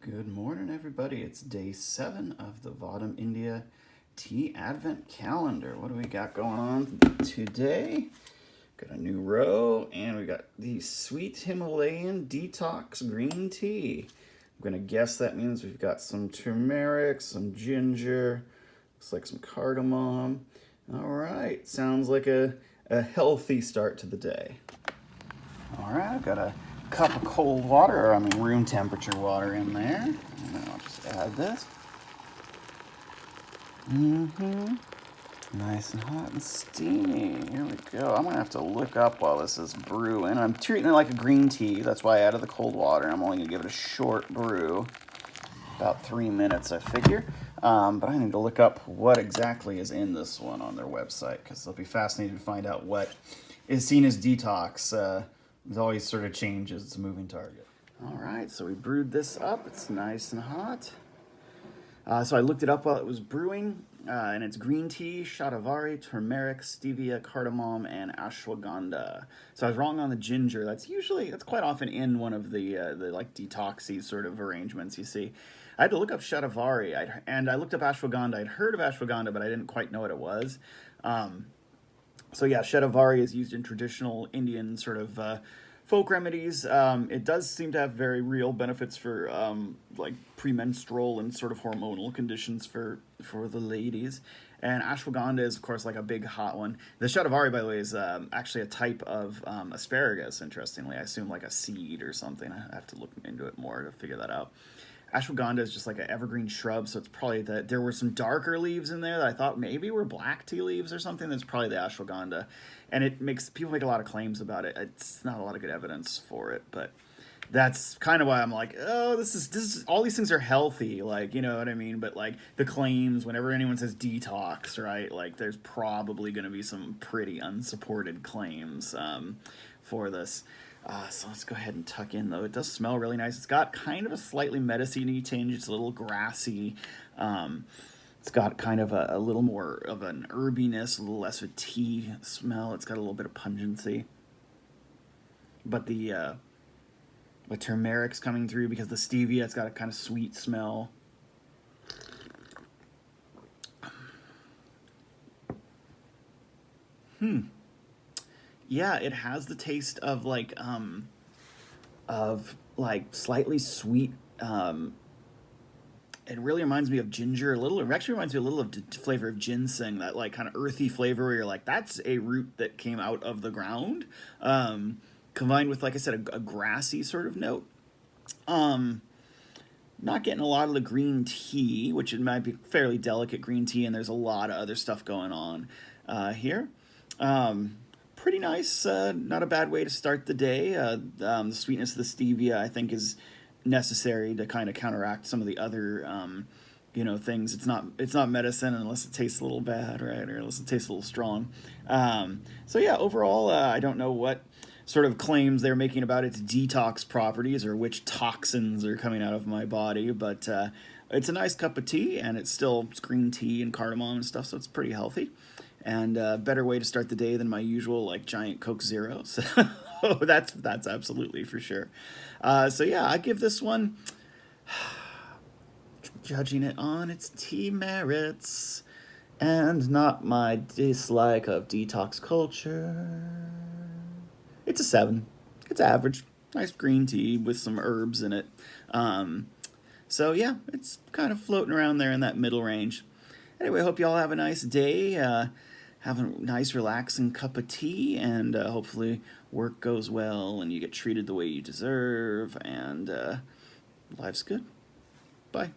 Good morning, everybody. It's day 7 of the Vadam India Tea Advent Calendar. What do we got going on today? Got a new row, and we got the Sweet Himalayan Detox Green Tea. I'm going to guess that means we've got some turmeric, some ginger, looks like some cardamom. All right, sounds like a healthy start to the day. All right, I've got a cup of cold water, or I mean room temperature water in there. And then I'll just add this. Nice and hot and steamy. Here we go. I'm gonna have to look up while this is brewing. I'm treating it like a green tea. That's why I added the cold water. I'm only gonna give it a short brew, about 3 minutes, I figure. But I need to look up what exactly is in this one on their website, because it'll be fascinating to find out what is seen as detox. It always sort of changes. It's a moving target. All right, so we brewed this up. It's nice and hot. So I looked it up while it was brewing, and it's green tea, shatavari, turmeric, stevia, cardamom, and ashwagandha. So I was wrong on the ginger. That's quite often in one of the like detoxy sort of arrangements you see. I had to look up shatavari, and I looked up ashwagandha. I'd heard of ashwagandha, but I didn't quite know what it was. So yeah, shatavari is used in traditional Indian sort of folk remedies. It does seem to have very real benefits for like premenstrual and sort of hormonal conditions for the ladies. And ashwagandha is, of course, like a big hot one. The shatavari, by the way, is actually a type of asparagus, interestingly. I assume like a seed or something. I have to look into it more to figure that out. Ashwagandha is just like an evergreen shrub, so it's probably that there were some darker leaves in there that I thought maybe were black tea leaves or something. That's probably the ashwagandha, and people make a lot of claims about it. It's not a lot of good evidence for it, but that's kind of why I'm like, oh, this is all these things are healthy, like, you know what I mean? But like the claims, whenever anyone says detox, right? Like there's probably going to be some pretty unsupported claims for this. So let's go ahead and tuck in, though. It does smell really nice. It's got kind of a slightly medicine-y tinge. It's a little grassy. It's got kind of a little more of an herbiness, a little less of a tea smell. It's got a little bit of pungency. But the turmeric's coming through because the stevia, it's got a kind of sweet smell. Yeah, it has the taste of like slightly sweet. It really reminds me of ginger a little. It actually reminds me a little of flavor of ginseng, that like kind of earthy flavor where you're like, that's a root that came out of the ground, combined with, like I said, a grassy sort of note. Not getting a lot of the green tea, which it might be fairly delicate green tea, and there's a lot of other stuff going on here. Pretty nice, not a bad way to start the day. The sweetness of the stevia, I think, is necessary to kind of counteract some of the other, things. It's not medicine unless it tastes a little bad, right, or unless it tastes a little strong. So yeah, overall, I don't know what sort of claims they're making about its detox properties or which toxins are coming out of my body, but it's a nice cup of tea, and it's green tea and cardamom and stuff, so it's pretty healthy. And a better way to start the day than my usual like giant Coke Zero. So that's absolutely for sure. So yeah, I give this one, judging it on its tea merits and not my dislike of detox culture, it's a 7. It's average. Nice green tea with some herbs in it. So yeah, it's kind of floating around there in that middle range. Anyway, I hope you all have a nice day. Have a nice, relaxing cup of tea, and hopefully work goes well and you get treated the way you deserve, and life's good. Bye.